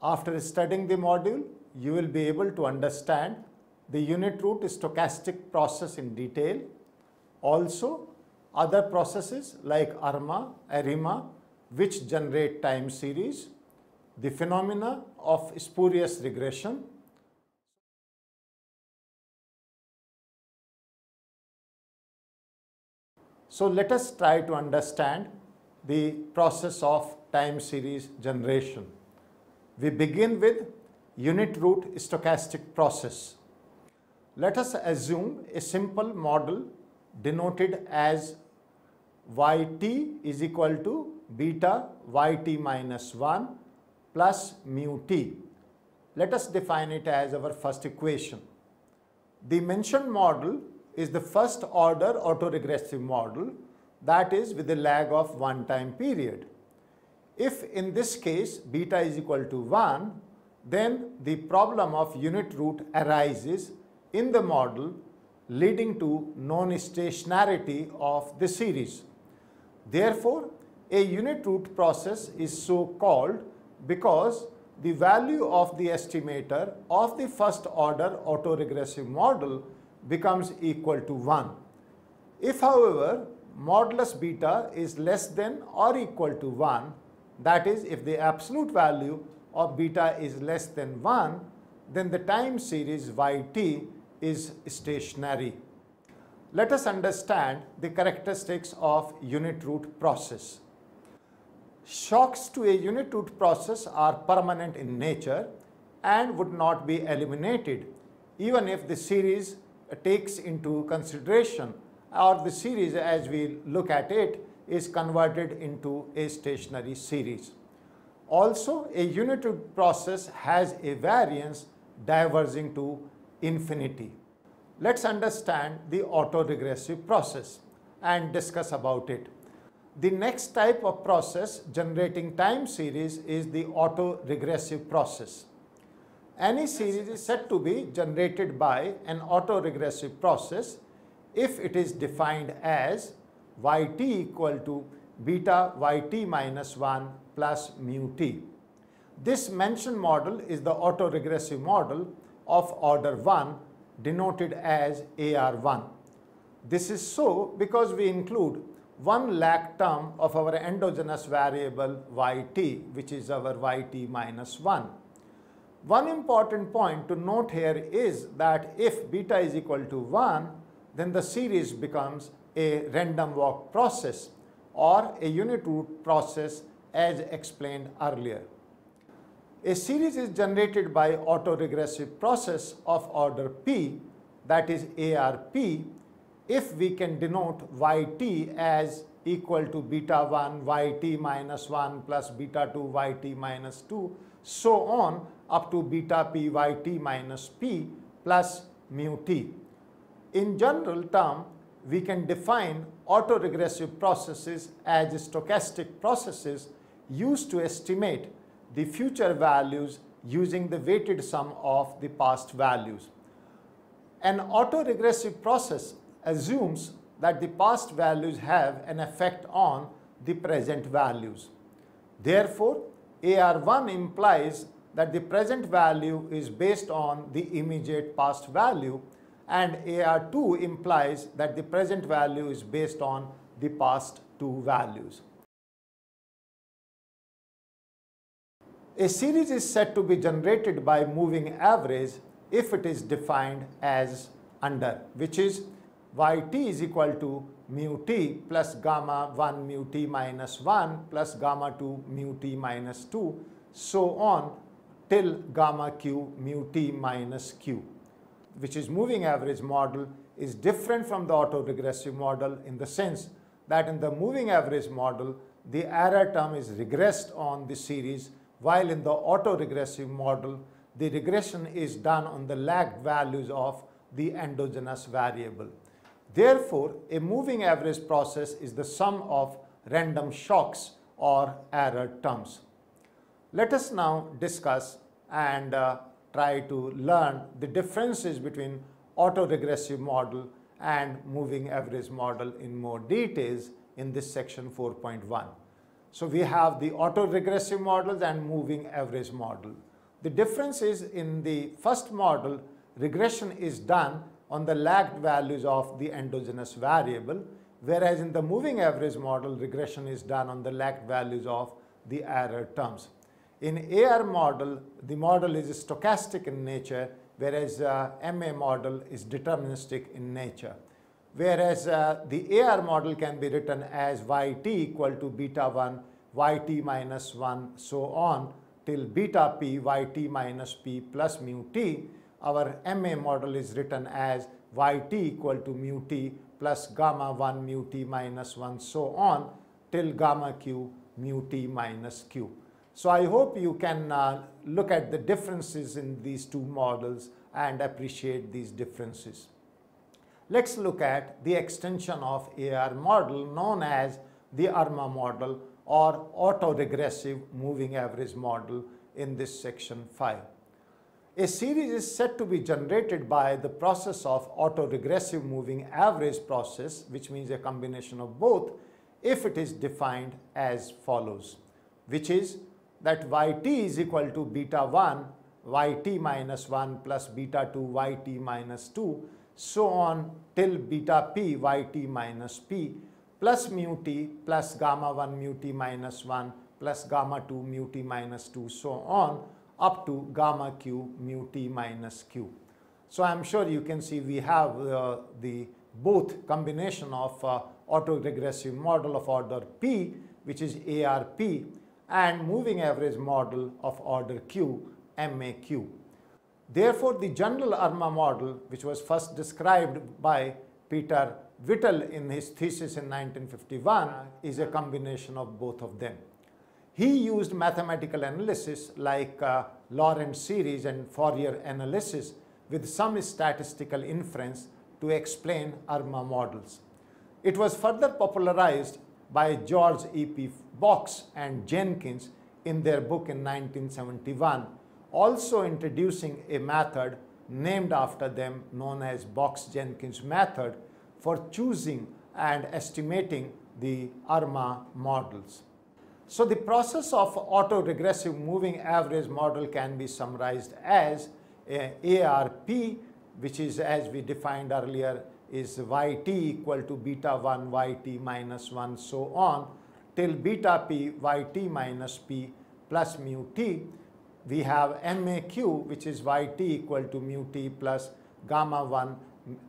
After studying the module, you will be able to understand the unit root stochastic process in detail. Also, other processes like ARMA, ARIMA, which generate time series, the phenomena of spurious regression. So let us try to understand the process of time series generation. We begin with unit root stochastic process. Let us assume a simple model denoted as yt is equal to beta yt minus 1 plus mu t. Let us define it as our first equation. The mentioned model is the first order autoregressive model, that is with a lag of one time period. If in this case beta is equal to 1, then the problem of unit root arises in the model, leading to non-stationarity of the series. Therefore, a unit root process is so called because the value of the estimator of the first order autoregressive model becomes equal to 1. If, however, modulus beta is less than or equal to 1, that is, if the absolute value of beta is less than 1, then the time series yt is stationary. Let us understand the characteristics of unit root process. Shocks to a unit root process are permanent in nature and would not be eliminated even if the series takes into consideration, or the series as we look at it is converted into a stationary series. Also, a unit root process has a variance diverging to infinity. Let's understand the autoregressive process and discuss about it. The next type of process generating time series is the autoregressive process. Any series is said to be generated by an autoregressive process if it is defined as yt equal to beta yt minus 1 plus mu t. This mentioned model is the autoregressive model of order 1 denoted as AR1. This is so because we include one lag term of our endogenous variable yt, which is our yt minus 1. One important point to note here is that if beta is equal to 1, then the series becomes a random walk process or a unit root process as explained earlier. A series is generated by autoregressive process of order p, that is ARP, if we can denote yt as equal to beta 1 yt minus 1 plus beta 2 yt minus 2, so on up to beta p yt minus p plus mu t. In general term, we can define autoregressive processes as stochastic processes used to estimate the future values using the weighted sum of the past values. An autoregressive process assumes that the past values have an effect on the present values. Therefore, AR1 implies that the present value is based on the immediate past value, and AR2 implies that the present value is based on the past two values. A series is said to be generated by moving average if it is defined as under, which is yt is equal to mu t plus gamma 1 mu t minus 1 plus gamma 2 mu t minus 2, so on till gamma q mu t minus q, which is moving average model, is different from the autoregressive model in the sense that in the moving average model, the error term is regressed on the series, while in the autoregressive model, the regression is done on the lagged values of the endogenous variable. Therefore, a moving average process is the sum of random shocks or error terms. Let us now discuss and try to learn the differences between autoregressive model and moving average model in more details in this section 4.1. So we have the autoregressive models and moving average model. The difference is in the first model, regression is done on the lagged values of the endogenous variable, whereas in the moving average model, regression is done on the lagged values of the error terms. In AR model, the model is stochastic in nature, whereas MA model is deterministic in nature. Whereas the AR model can be written as yt equal to beta 1, yt minus 1, so on, till beta p, yt minus p plus mu t. Our MA model is written as yt equal to mu t plus gamma 1 mu t minus 1, so on, till gamma q mu t minus q. So I hope you can look at the differences in these two models and appreciate these differences. Let's look at the extension of AR model known as the ARMA model or autoregressive moving average model in this section 5. A series is said to be generated by the process of autoregressive moving average process, which means a combination of both, if it is defined as follows, which is that yt is equal to beta 1 yt minus 1 plus beta 2 yt minus 2, so on till beta p yt minus p plus mu t plus gamma 1 mu t minus 1 plus gamma 2 mu t minus 2, so on up to gamma q mu t minus q. So I am sure you can see we have the both combination of autoregressive model of order p, which is ARP, and moving average model of order q, MAQ. Therefore, the general ARMA model, which was first described by Peter Whittle in his thesis in 1951, is a combination of both of them. He used mathematical analysis like Laurent series and Fourier analysis with some statistical inference to explain ARMA models. It was further popularized by George E.P. Box and Jenkins in their book in 1971, also introducing a method named after them known as Box-Jenkins method for choosing and estimating the ARMA models. So the process of autoregressive moving average model can be summarized as ARP, which is, as we defined earlier, is yt equal to beta 1 yt minus 1, so on till beta p yt minus p plus mu t. We have MAQ, which is yt equal to mu t plus gamma 1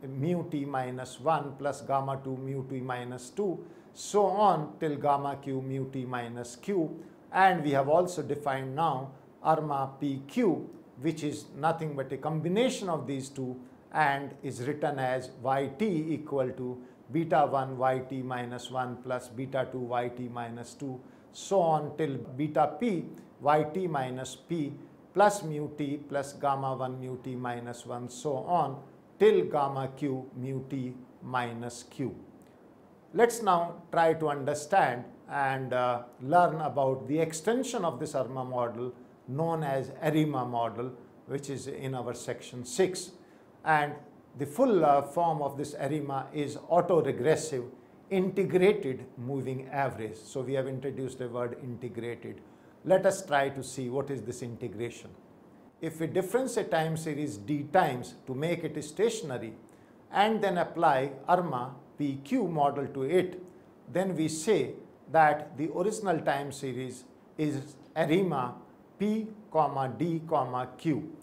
mu t minus 1 plus gamma 2 mu t minus 2, so on till gamma q mu t minus q. And we have also defined now ARMA PQ, which is nothing but a combination of these two and is written as yt equal to beta 1 yt minus 1 plus beta 2 yt minus 2, so on till beta p yt minus p plus mu t plus gamma 1 mu t minus 1, so on till gamma q mu t minus q. Let's now try to understand and learn about the extension of this ARMA model known as ARIMA model, which is in our section 6. And the full form of this ARIMA is autoregressive integrated moving average. So we have introduced the word integrated. Let us try to see what is this integration. If we difference a time series d times to make it stationary and then apply ARMA PQ model to it, then we say that the original time series is ARIMA P, D, Q.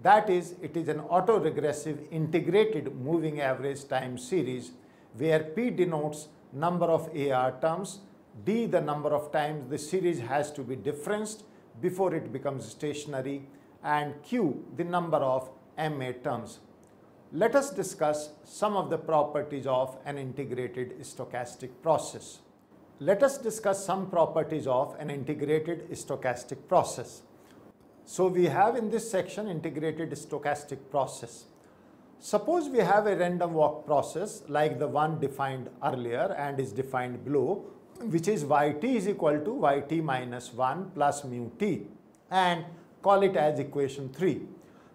That is, it is an autoregressive integrated moving average time series where P denotes number of AR terms, D the number of times the series has to be differenced before it becomes stationary, and Q the number of MA terms. Let us discuss some of the properties of an integrated stochastic process. Let us discuss some properties of an integrated stochastic process. So we have in this section integrated stochastic process. Suppose we have a random walk process like the one defined earlier and is defined below, which is yt is equal to yt minus 1 plus mu t, and call it as equation 3.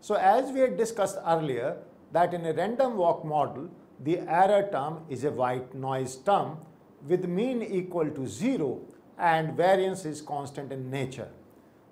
So as we had discussed earlier, that in a random walk model, the error term is a white noise term with mean equal to 0 and variance is constant in nature.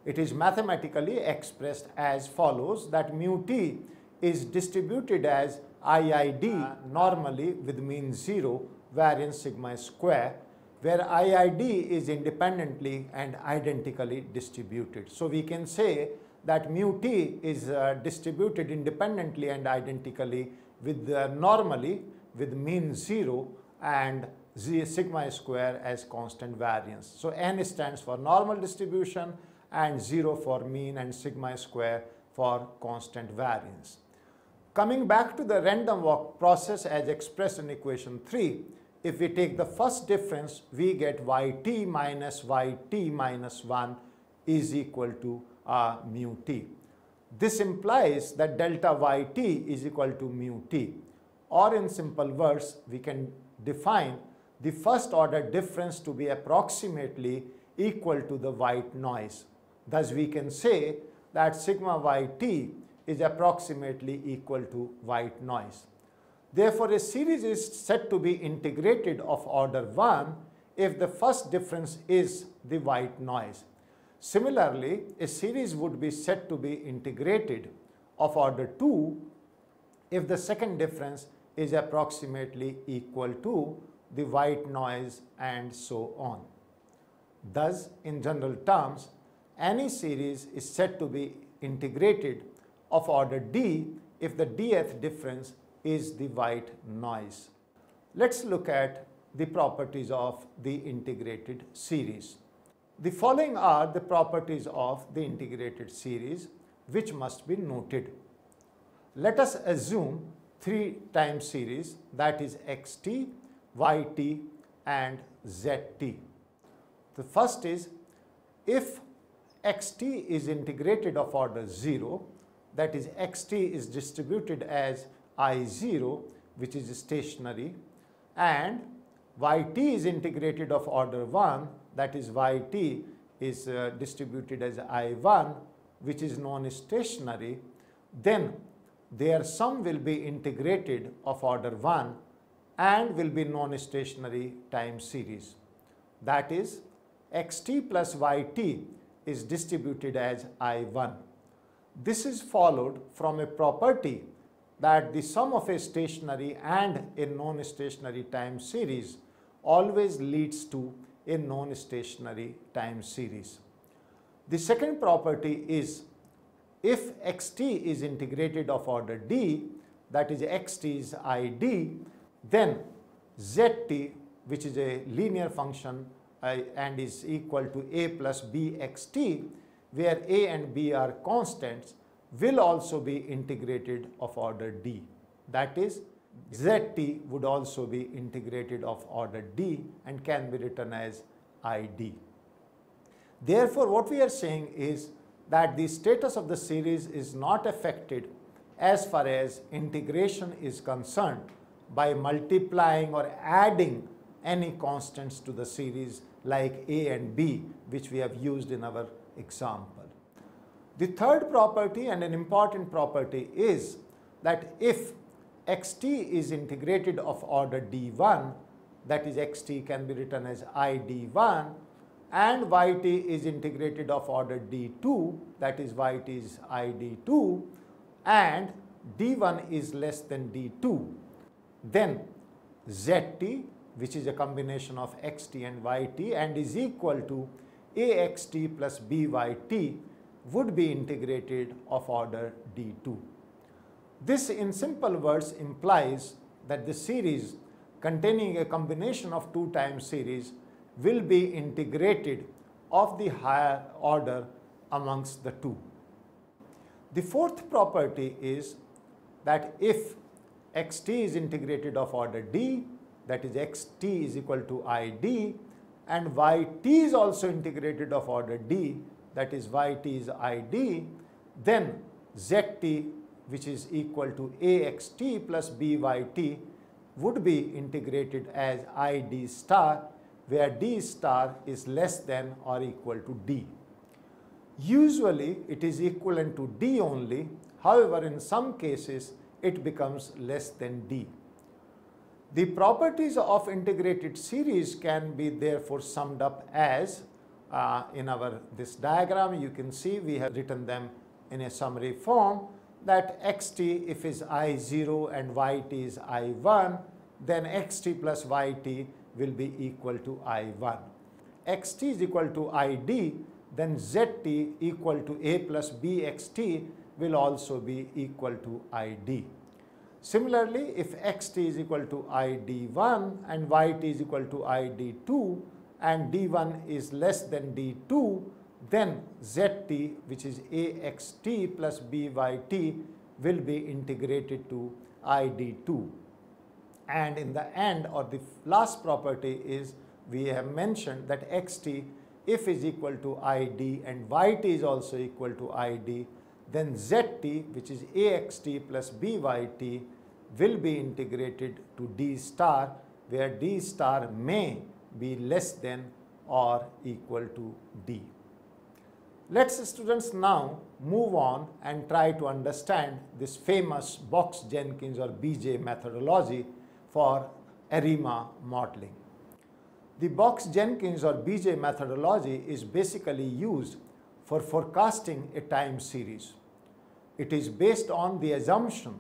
It is mathematically expressed as follows, that mu t is distributed as IID normally with mean 0, variance sigma square, where IID is independently and identically distributed. So we can say that mu t is distributed independently and identically with normally with mean 0 and sigma square as constant variance. So n stands for normal distribution and 0 for mean and sigma square for constant variance. Coming back to the random walk process as expressed in equation 3, if we take the first difference, we get yt minus 1 is equal to mu t. This implies that delta yt is equal to mu t, or in simple words, we can define the first order difference to be approximately equal to the white noise. Thus, we can say that sigma yt is approximately equal to white noise. Therefore, a series is said to be integrated of order 1 if the first difference is the white noise. Similarly, a series would be said to be integrated of order 2 if the second difference is approximately equal to the white noise, and so on. Thus, in general terms, any series is said to be integrated of order d if the dth difference is the white noise. Let's look at the properties of the integrated series. The following are the properties of the integrated series which must be noted. Let us assume 3 time series, that is xt, yt and zt. The first is, if xt is integrated of order 0, that is xt is distributed as I0, which is stationary, and yt is integrated of order 1, that is yt is distributed as I1, which is non-stationary, then their sum will be integrated of order 1 and will be non-stationary time series. That is, xt plus yt is distributed as I1. This is followed from a property that the sum of a stationary and a non-stationary time series always leads to a non-stationary time series. The second property is, if xt is integrated of order d, that is xt is id, then zt, which is a linear function and is equal to a plus b xt, where a and b are constants, will also be integrated of order d. That is, zt would also be integrated of order d and can be written as id. Therefore, what we are saying is that the status of the series is not affected as far as integration is concerned by multiplying or adding any constants to the series like a and b, which we have used in our example. The third property, and an important property, is that if xt is integrated of order d1, that is xt can be written as id1, and yt is integrated of order d2, that is yt is id2, and d1 is less than d2, then zt, which is a combination of xt and yt and is equal to axt plus byt, would be integrated of order d2. This, in simple words, implies that the series containing a combination of 2 time series will be integrated of the higher order amongst the 2. The fourth property is that if xt is integrated of order d, that is xt is equal to id, and yt is also integrated of order d, that is yt is id, then zt, which is equal to axt plus byt, would be integrated as id star, where d star is less than or equal to d. Usually it is equivalent to d only, however in some cases it becomes less than d. The properties of integrated series can be therefore summed up as in this diagram. You can see we have written them in a summary form, that xt if is I0 and yt is I1, then xt plus yt will be equal to I1. xt is equal to id, then zt equal to a plus bxt will also be equal to id. Similarly, if xt is equal to id1 and yt is equal to id2 and d1 is less than d2, then zt, which is axt plus byt, will be integrated to id2. And in the end, or the last property is, we have mentioned that xt if is equal to id and yt is also equal to id, then zt, which is axt plus byt, will be integrated to d star, where d star may be less than or equal to d. Let's, students, now move on and try to understand this famous Box-Jenkins or BJ methodology for ARIMA modeling. The Box-Jenkins or BJ methodology is basically used for forecasting a time series. It is based on the assumption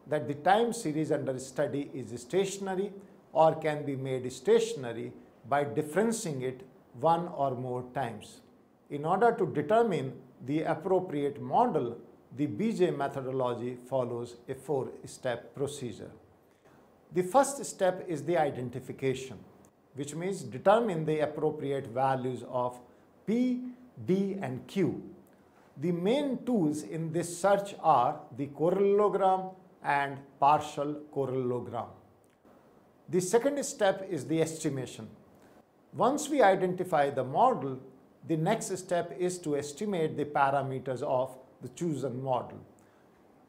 that the time series under study is stationary or can be made stationary by differencing it one or more times. In order to determine the appropriate model, the BJ methodology follows a 4-step procedure. The first step is the identification, which means determine the appropriate values of P, D, and Q. The main tools in this search are the correlogram and partial correlogram. The second step is the estimation. Once we identify the model, the next step is to estimate the parameters of the chosen model.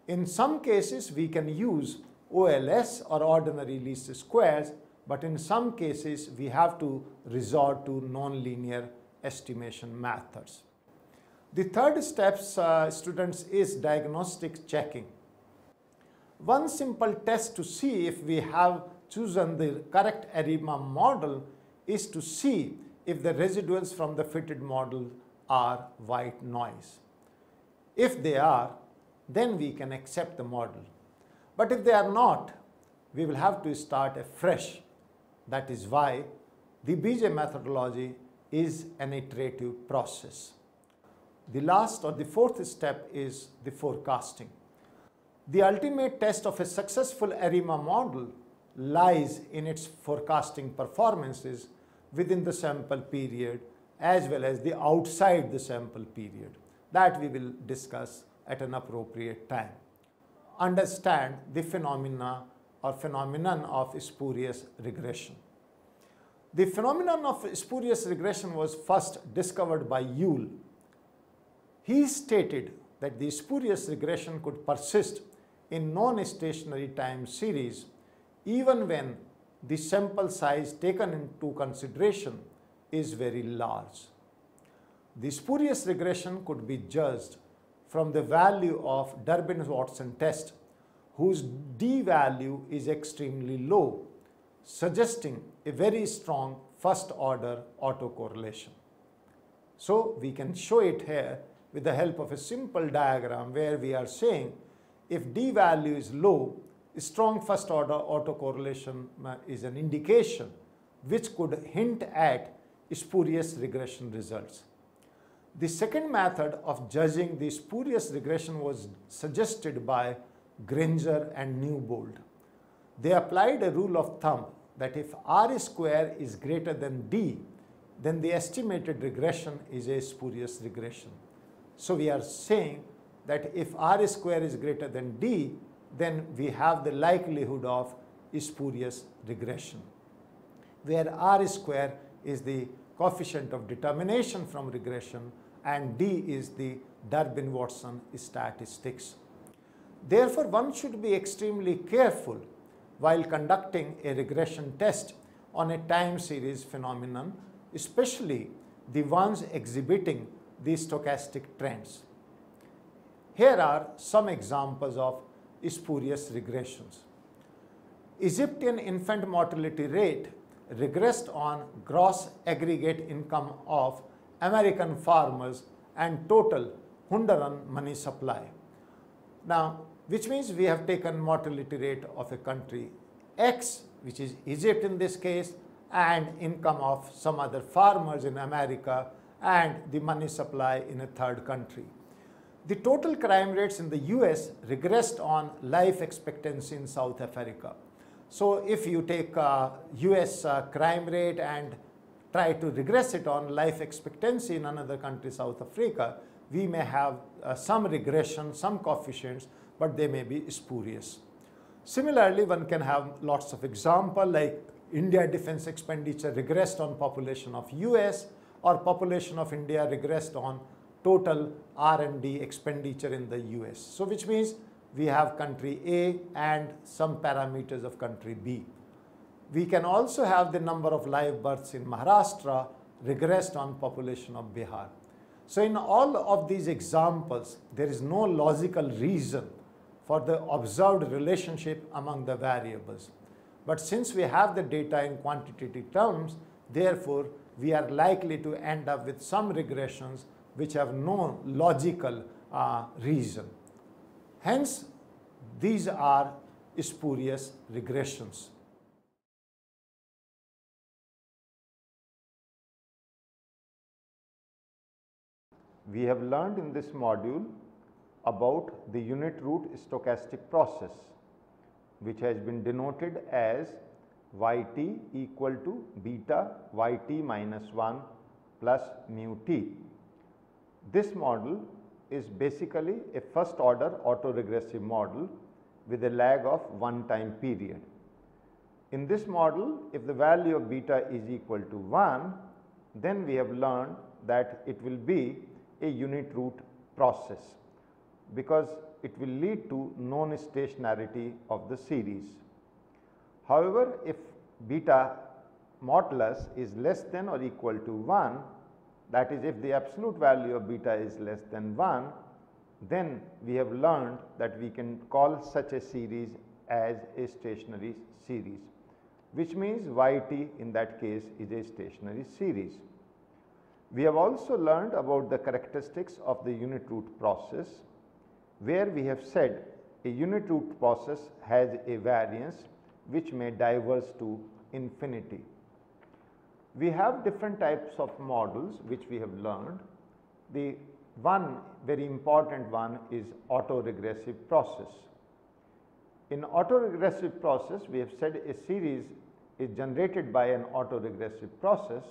In some cases, we can use OLS or ordinary least squares, but in some cases, we have to resort to nonlinear estimation methods. The third step, students, is diagnostic checking. One simple test to see if we have chosen the correct ARIMA model is to see if the residuals from the fitted model are white noise. If they are, then we can accept the model. But if they are not, we will have to start afresh. That is why the BJ methodology is an iterative process. The last or the fourth step is the forecasting. The ultimate test of a successful ARIMA model lies in its forecasting performances within the sample period as well as the outside the sample period. That we will discuss at an appropriate time. Understand the phenomena or phenomenon of spurious regression. The phenomenon of spurious regression was first discovered by Yule. He stated that the spurious regression could persist in non-stationary time series even when the sample size taken into consideration is very large. The spurious regression could be judged from the value of Durbin-Watson test, whose D value is extremely low, suggesting a very strong first-order autocorrelation. So we can show it here with the help of a simple diagram where we are saying if D value is low, strong first-order autocorrelation is an indication which could hint at spurious regression results. The second method of judging the spurious regression was suggested by Granger and Newbold. They applied a rule of thumb that if R square is greater than D, then the estimated regression is a spurious regression. So we are saying that if R square is greater than D, then we have the likelihood of spurious regression, where R square is the coefficient of determination from regression and D is the Durbin-Watson statistics. Therefore, one should be extremely careful while conducting a regression test on a time series phenomenon, especially the ones exhibiting the stochastic trends. Here are some examples of spurious regressions. Egyptian infant mortality rate regressed on gross aggregate income of American farmers and total Hundaran money supply. Now, which means we have taken mortality rate of a country X, which is Egypt in this case, and income of some other farmers in America and the money supply in a third country. The total crime rates in the US regressed on life expectancy in South Africa. So if you take US crime rate and try to regress it on life expectancy in another country, South Africa, we may have some regression, some coefficients, but they may be spurious. Similarly, one can have lots of examples like India defense expenditure regressed on population of US, or population of India regressed on total R&D expenditure in the US. So which means we have country A and some parameters of country B. We can also have the number of live births in Maharashtra regressed on population of Bihar. So in all of these examples, there is no logical reason for the observed relationship among the variables. But since we have the data in quantitative terms, therefore we are likely to end up with some regressions which have no logical reason. Hence, these are spurious regressions. We have learned in this module about the unit root stochastic process, which has been denoted as yt equal to beta yt minus 1 plus mu t. This model is basically a first order autoregressive model with a lag of one time period. In this model, if the value of beta is equal to 1, then we have learned that it will be a unit root process, because it will lead to non-stationarity of the series. However, if beta modulus is less than or equal to 1, that is, if the absolute value of beta is less than 1, then we have learned that we can call such a series as a stationary series, which means yt in that case is a stationary series. We have also learned about the characteristics of the unit root process, where we have said a unit root process has a variance which may diverge to infinity. We have different types of models which we have learned. The one very important one is autoregressive process. In autoregressive process, we have said a series is generated by an autoregressive process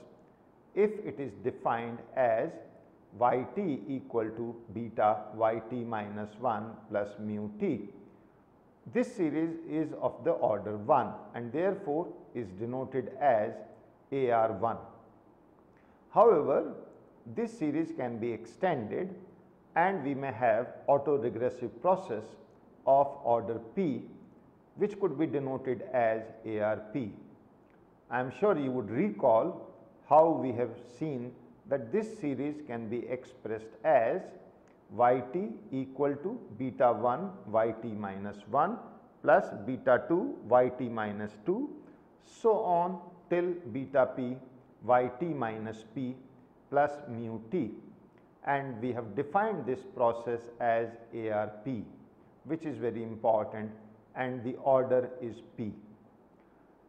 if it is defined as yt equal to beta yt minus 1 plus mu t. This series is of the order 1 and therefore is denoted as AR1. However, this series can be extended and we may have autoregressive process of order p, which could be denoted as ARP. I am sure you would recall how we have seen that this series can be expressed as yt equal to beta 1 yt minus 1 plus beta 2 yt minus 2, so on till beta p yt minus p plus mu t, and we have defined this process as ARP, which is very important, and the order is p.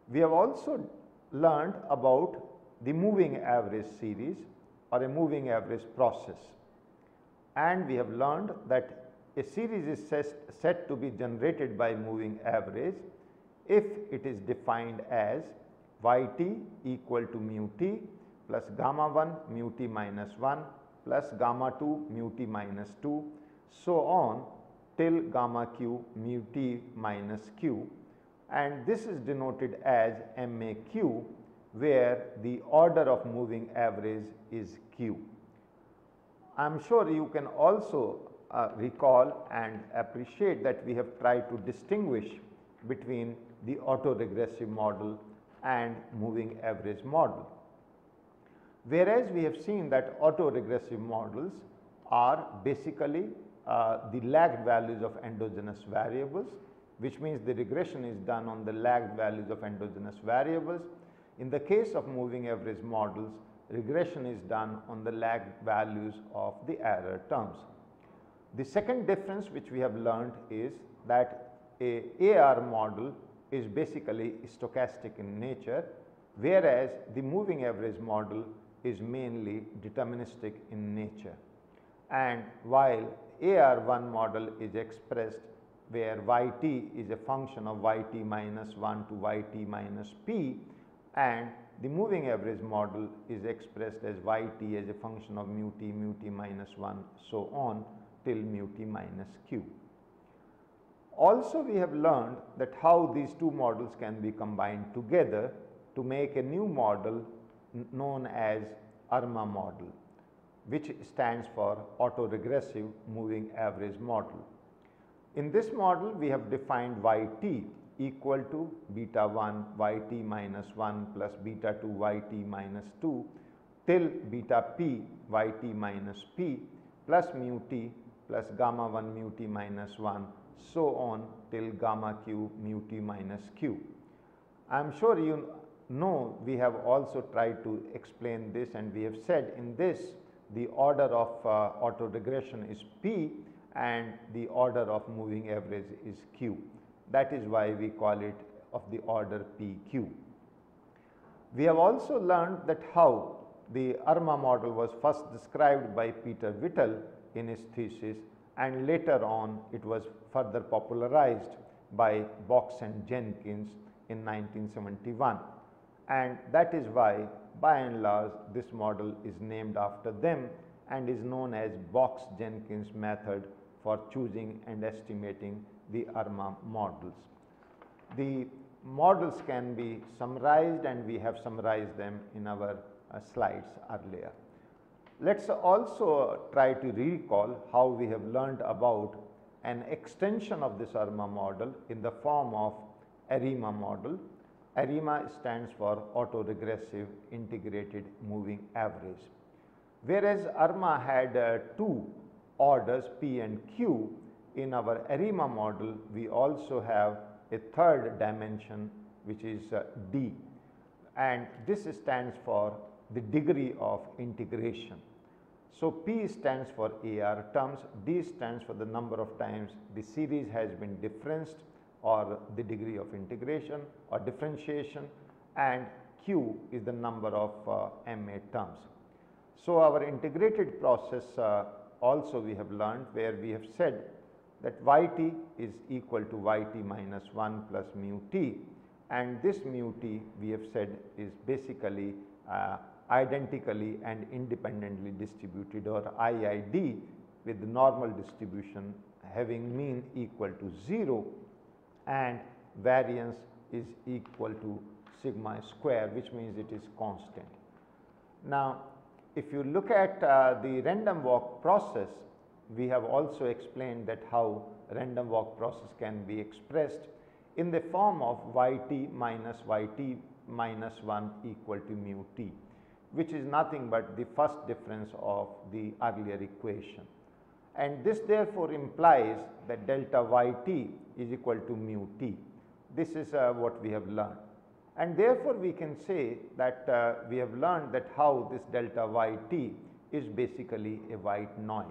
We have also learned about the moving average series or a moving average process, and we have learned that a series is said to be generated by moving average if it is defined as yt equal to mu t plus gamma 1 mu t minus 1 plus gamma 2 mu t minus 2, so on till gamma q mu t minus q, and this is denoted as MAQ, where the order of moving average is q. I am sure you can also recall and appreciate that we have tried to distinguish between the autoregressive model and moving average model. Whereas we have seen that autoregressive models are basically the lagged values of endogenous variables, which means the regression is done on the lagged values of endogenous variables. In the case of moving average models, regression is done on the lagged values of the error terms. The second difference which we have learned is that a AR model is basically stochastic in nature, whereas the moving average model is mainly deterministic in nature. And while AR1 model is expressed where yt is a function of yt minus 1 to yt minus p, and the moving average model is expressed as yt as a function of mu t minus 1, so on till mu t minus q. Also, we have learned that how these two models can be combined together to make a new model known as ARMA model, which stands for autoregressive moving average model. In this model, we have defined yt equal to beta 1 yt minus 1 plus beta 2 yt minus 2 till beta p yt minus p plus mu t plus gamma 1 mu t minus 1, so on till gamma q mu t minus q. I am sure you know we have also tried to explain this, and we have said in this the order of autoregression is p and the order of moving average is q. That is why we call it of the order pq. We have also learned that how the ARMA model was first described by Peter Whittle in his thesis, and later on it was further popularized by Box and Jenkins in 1971, and that is why by and large this model is named after them and is known as Box-Jenkins method for choosing and estimating the ARMA models. The models can be summarized, and we have summarized them in our slides earlier. Let's also try to recall how we have learned about an extension of this ARMA model in the form of ARIMA model. ARIMA stands for autoregressive integrated moving average. Whereas ARMA had two orders p and q, in our ARIMA model we also have a third dimension which is d, and this stands for the degree of integration. So, p stands for AR terms, d stands for the number of times the series has been differenced or the degree of integration or differentiation, and q is the number of MA terms. So, our integrated process also we have learned, where we have said that yt is equal to yt minus 1 plus mu t, and this mu t we have said is basically identically and independently distributed, or IID, with the normal distribution having mean equal to 0 and variance is equal to sigma square, which means it is constant. Now, if you look at the random walk process, we have also explained that how random walk process can be expressed in the form of yt minus 1 equal to mu t, which is nothing but the first difference of the earlier equation. And this therefore implies that delta yt is equal to mu t. This is what we have learned. And therefore, we can say that we have learned that how this delta yt is basically a white noise,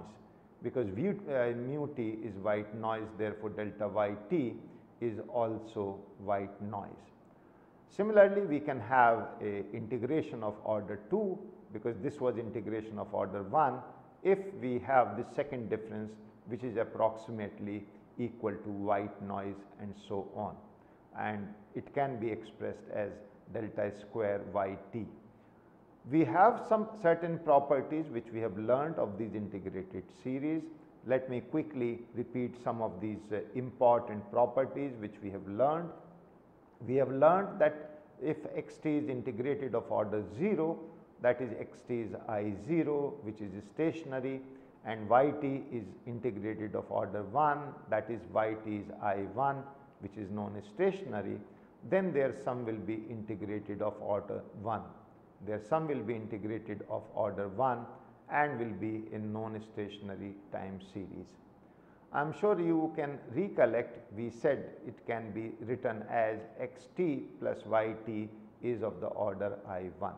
because mu t is white noise, therefore, delta yt is also white noise. Similarly, we can have a integration of order 2, because this was integration of order 1, if we have the second difference which is approximately equal to white noise and so on, and it can be expressed as delta square yt. We have some certain properties which we have learned of these integrated series. Let me quickly repeat some of these important properties which we have learned. We have learned that if xt is integrated of order 0, that is xt is I0, which is stationary, and yt is integrated of order 1, that is yt is I1, which is known as stationary, then their sum will be integrated of order 1. Their sum will be integrated of order 1 and will be in non-stationary time series. I am sure you can recollect, we said it can be written as xt plus yt is of the order I1.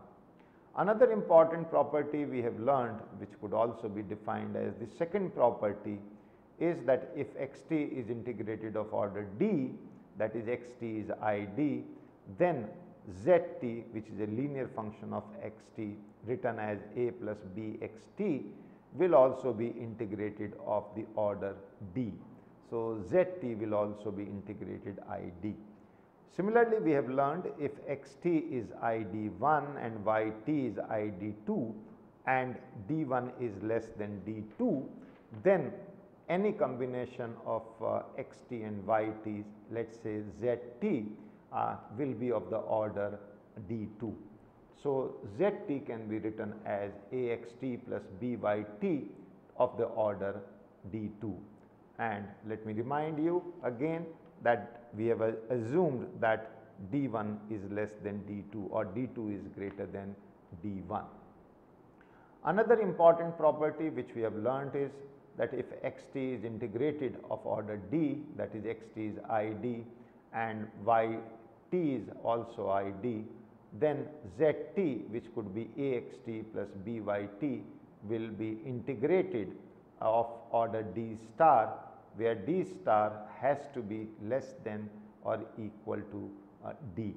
Another important property we have learned, which could also be defined as the second property, is that if xt is integrated of order d, that is xt is id, then zt, which is a linear function of xt written as a plus b xt, will also be integrated of the order d. So, zt will also be integrated id. Similarly, we have learned if xt is id1 and yt is id2 and d1 is less than d2, then any combination of xt and yt, let us say zt, will be of the order d2. So, zt can be written as axt plus byt of the order d2. And let me remind you again that we have assumed that d1 is less than d2 or d2 is greater than d1. Another important property which we have learnt is that if xt is integrated of order d, that is xt is id and yt is also id, then zt, which could be axt plus byt, will be integrated of order d star, where d star has to be less than or equal to d.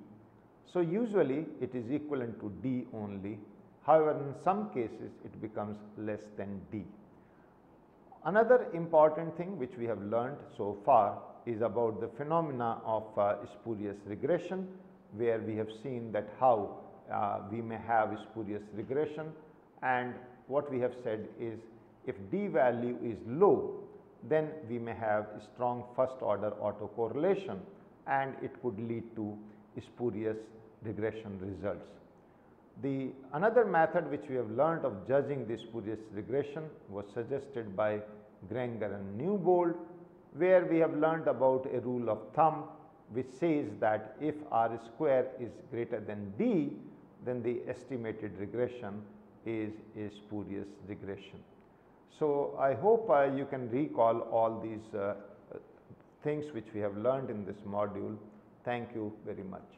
So, usually it is equivalent to d only, however, in some cases it becomes less than d. Another important thing which we have learnt so far is about the phenomena of spurious regression, where we have seen that how we may have spurious regression, and what we have said is if d value is low, then we may have strong first order autocorrelation and it could lead to spurious regression results. The another method which we have learnt of judging the spurious regression was suggested by Granger and Newbold, where we have learnt about a rule of thumb which says that if r square is greater than d, then the estimated regression is a spurious regression. So, I hope you can recall all these things which we have learned in this module. Thank you very much.